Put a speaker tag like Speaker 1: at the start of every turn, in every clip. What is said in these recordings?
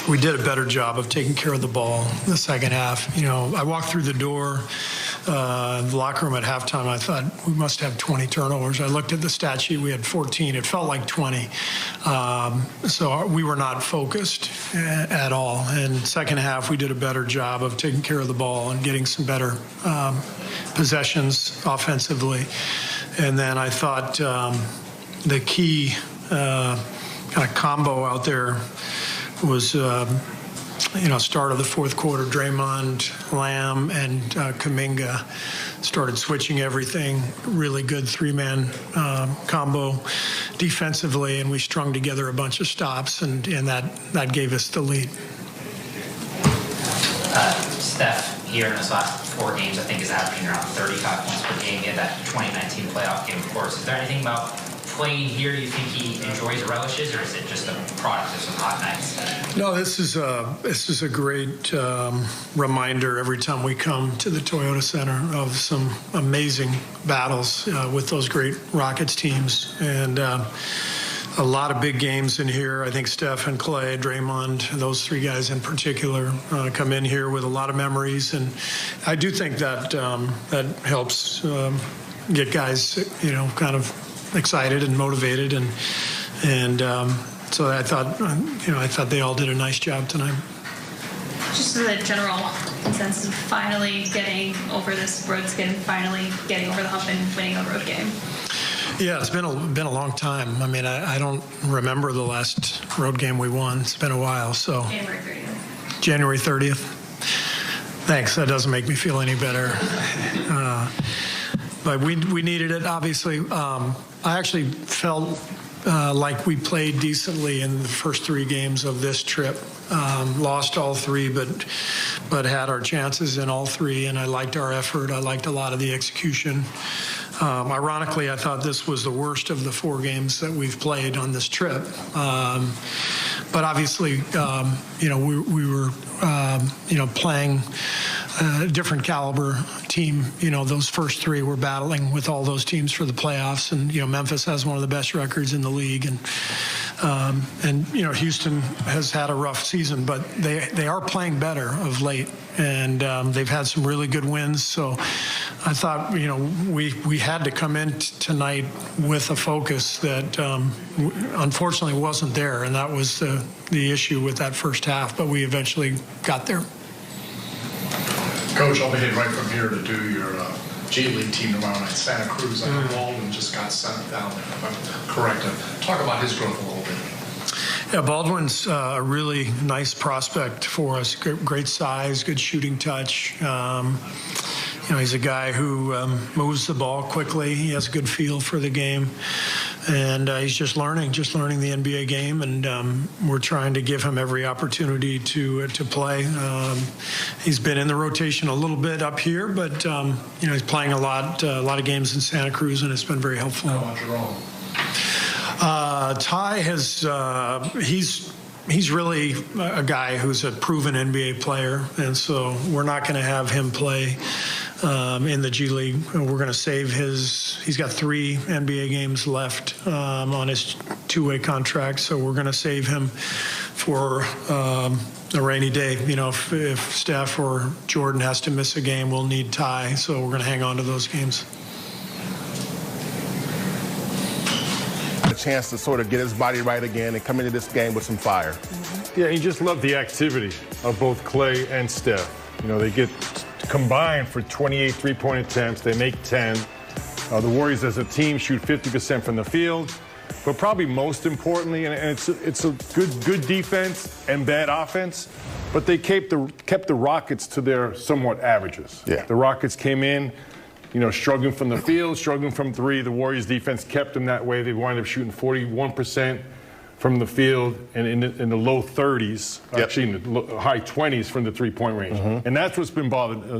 Speaker 1: We did a better job of taking care of the ball in the second half. You know, I walked through the door, the locker room at halftime. I thought we must have 20 turnovers. I looked at the stat sheet. We had 14. It felt like 20. So we were not focused at all. And second half, we did a better job of taking care of the ball and getting some better possessions offensively. And then I thought the key kind of combo out there was, start of the fourth quarter, Draymond, Lamb, and Kuminga started switching everything. Really good three-man combo defensively, and we strung together a bunch of stops, and that gave us the lead.
Speaker 2: Steph, here in his last 4 games, I think is averaging around 35 points per game. He had that 2019 playoff game, of course. Is there anything about playing here you think he enjoys or relishes, or is it just a product of some hot nights?
Speaker 1: No, this is a great reminder every time we come to the Toyota Center of some amazing battles with those great Rockets teams, and a lot of big games in here. I think Steph and Clay, Draymond, those 3 guys in particular, come in here with a lot of memories, and I do think that that helps get guys, kind of excited and motivated, and so I thought they all did a nice job tonight.
Speaker 3: Just the general consensus of finally getting over this road skin, finally getting over the hump and winning a road game.
Speaker 1: Yeah, it's been a long time. I mean, I don't remember the last road game we won. It's been a while. So
Speaker 3: January 30th.
Speaker 1: January 30th. Thanks. That doesn't make me feel any better. But we needed it, obviously. I actually felt like we played decently in the first 3 games of this trip. Lost all 3, but had our chances in all 3, and I liked our effort. I liked a lot of the execution. Ironically, I thought this was the worst of the 4 games that we've played on this trip. But obviously, we were, playing a different caliber team. Those first 3 were battling with all those teams for the playoffs, and Memphis has one of the best records in the league, and Houston has had a rough season, but they are playing better of late, and they've had some really good wins. So I thought we had to come in tonight with a focus that unfortunately wasn't there, and that was the issue with that first half. But we eventually got there.
Speaker 4: Coach, I'll be heading right from here to do your G League team tomorrow night. Santa Cruz. I know Baldwin just got sent down there, if I'm correct. Talk about his growth a little bit.
Speaker 1: Yeah, Baldwin's a really nice prospect for us. Great size, good shooting touch. He's a guy who moves the ball quickly. He has a good feel for the game, and he's just learning the NBA game. And we're trying to give him every opportunity to play. He's been in the rotation a little bit up here, but he's playing a lot of games in Santa Cruz, and it's been very helpful.
Speaker 4: How about Jerome?
Speaker 1: Ty has he's really a guy who's a proven NBA player, and so we're not going to have him play in the G League. We're going to save he's got 3 NBA games left on his 2-way contract, so we're going to save him for a rainy day. If Steph or Jordan has to miss a game, we'll need Ty, so we're going to hang on to those games.
Speaker 5: A chance to sort of get his body right again and come into this game with some fire.
Speaker 6: Yeah, he just loved the activity of both Clay and Steph. They get combined for 28 3-point attempts. They make 10. The Warriors as a team shoot 50% from the field. But probably most importantly, and it's a good defense and bad offense, but they kept the Rockets to their somewhat averages.
Speaker 5: Yeah.
Speaker 6: The Rockets came in, struggling from the field, struggling from 3. The Warriors defense kept them that way. They wound up shooting 41% from the field and in the low 30s, actually in the high 20s from the 3-point range. And that's what's been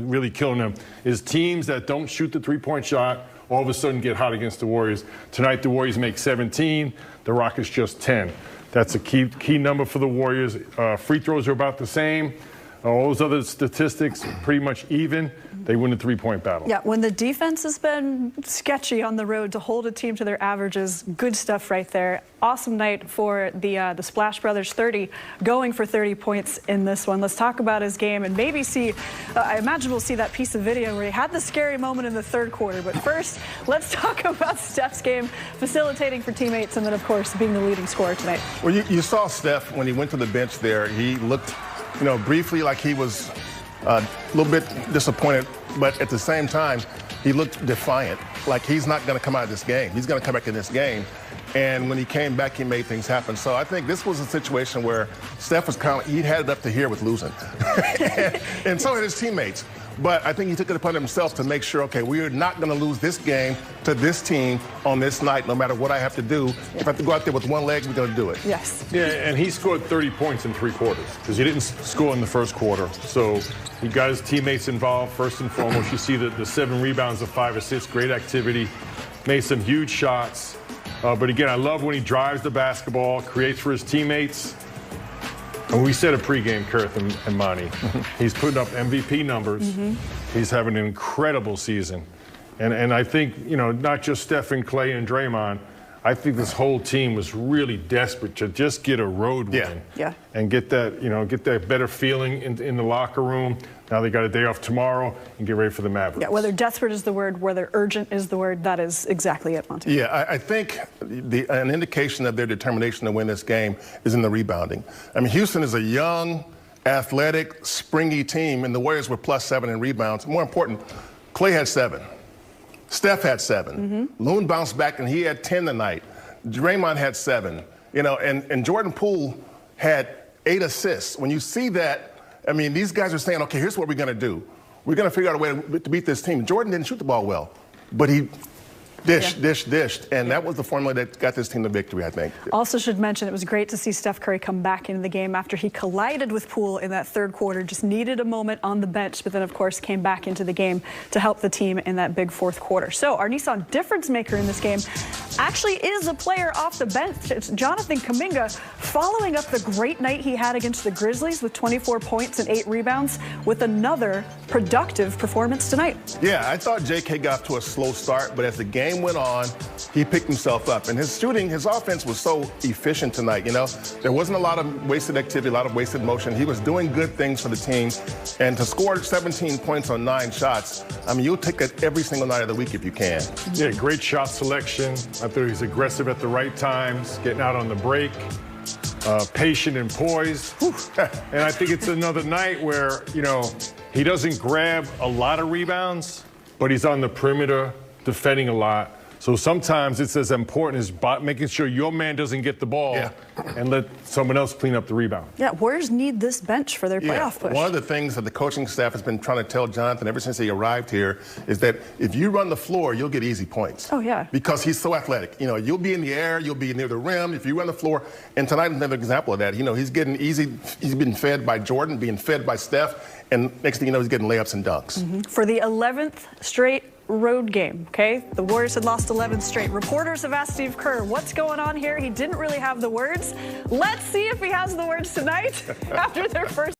Speaker 6: really killing them, is teams that don't shoot the 3-point shot all of a sudden get hot against the Warriors. Tonight the Warriors make 17, the Rockets just 10. That's a key number for the Warriors. Free throws are about the same. All those other statistics pretty much even. They win the three-point battle.
Speaker 7: Yeah, when the defense has been sketchy on the road to hold a team to their averages, good stuff right there. Awesome night for the Splash Brothers, 30, going for 30 points in this one. Let's talk about his game and maybe see, I imagine we'll see that piece of video where he had the scary moment in the third quarter. But first, let's talk about Steph's game, facilitating for teammates and then, of course, being the leading scorer tonight.
Speaker 5: Well, you saw Steph when he went to the bench there. He looked, briefly like he was a little bit disappointed, but at the same time, he looked defiant, like he's not going to come out of this game. He's going to come back in this game. And when he came back, he made things happen. So I think this was a situation where Steph was he had it up to here with losing. and so had his teammates. But I think he took it upon himself to make sure, okay, we are not going to lose this game to this team on this night, no matter what I have to do. If I have to go out there with one leg, we're going to do it.
Speaker 7: Yes.
Speaker 6: Yeah, and he scored 30 points in 3 quarters because he didn't score in the first quarter. So he got his teammates involved first and foremost. You see the 7 rebounds, the 5 assists, great activity, made some huge shots. But again, I love when he drives the basketball, creates for his teammates. And we said a pregame, Kerr and Monty. He's putting up MVP numbers. He's having an incredible season. And I think, not just Steph and Clay and Draymond, I think this whole team was really desperate to just get a road win.
Speaker 7: Yeah.
Speaker 6: And get that, get that better feeling in the locker room. Now they got a day off tomorrow and get ready for the Mavericks.
Speaker 7: Yeah, whether desperate is the word, whether urgent is the word, that is exactly it, Monty.
Speaker 5: Yeah, I think an indication of their determination to win this game is in the rebounding. I mean, Houston is a young, athletic, springy team, and the Warriors were +7 in rebounds. More important, Clay had 7. Steph had 7. Loon bounced back, and he had 10 tonight. Draymond had 7. And Jordan Poole had 8 assists. When you see that, I mean, these guys are saying, okay, here's what we're going to do. We're going to figure out a way to beat this team. Jordan didn't shoot the ball well, but he dished. And that was the formula that got this team the victory, I think.
Speaker 7: Also should mention it was great to see Steph Curry come back into the game after he collided with Poole in that third quarter, just needed a moment on the bench, but then, of course, came back into the game to help the team in that big fourth quarter. So our Nissan difference maker in this game actually is a player off the bench. It's Jonathan Kuminga, following up the great night he had against the Grizzlies with 24 points and 8 rebounds with another productive performance tonight.
Speaker 5: Yeah, I thought JK got off to a slow start, but as the game went on, he picked himself up. And his offense was so efficient tonight, There wasn't a lot of wasted activity, a lot of wasted motion. He was doing good things for the team. And to score 17 points on 9 shots, I mean, you'll take it every single night of the week if you can.
Speaker 6: Yeah, great shot selection. I thought he was aggressive at the right times, getting out on the break, patient and poised. And I think it's another night where, he doesn't grab a lot of rebounds, but he's on the perimeter defending a lot. So sometimes it's as important as making sure your man doesn't get the ball and let someone else clean up the rebound.
Speaker 7: Yeah, Warriors need this bench for their playoff push.
Speaker 5: One of the things that the coaching staff has been trying to tell Jonathan ever since he arrived here is that if you run the floor, you'll get easy points.
Speaker 7: Oh, yeah.
Speaker 5: Because he's so athletic. You'll be in the air, you'll be near the rim if you run the floor. And tonight is another example of that. He's getting easy. He's been fed by Jordan, being fed by Steph, and next thing you know, he's getting layups and dunks.
Speaker 7: For the 11th straight road game, okay? The Warriors had lost 11 straight. Reporters have asked Steve Kerr, what's going on here? He didn't really have the words. Let's see if he has the words tonight after their first